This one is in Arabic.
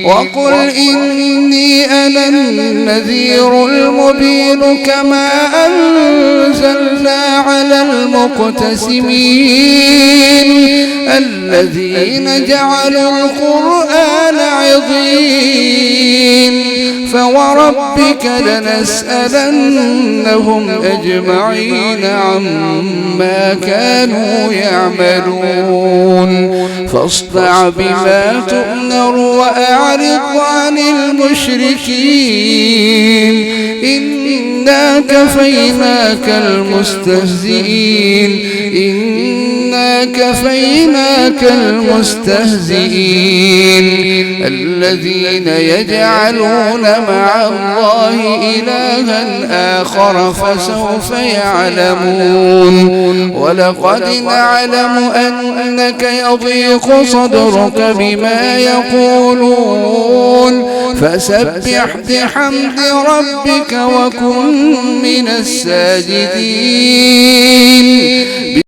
وقل إني أنا النذير المبين كما أنزلنا على المقتسمين الذين جعلوا القرآن عضين فوربك لنسألنهم أجمعين عما كانوا يعملون فاصدع بما تؤمر وأعرض عن المشركين إنا كفيناك المستهزئين إنا كفيناك المستهزئين الذين يجعلون مع الله إلها آخر فسوف يعلمون ولقد نعلم أنك يضيق صدرك بما يقولون فسبح بحمد ربك وكن من الساجدين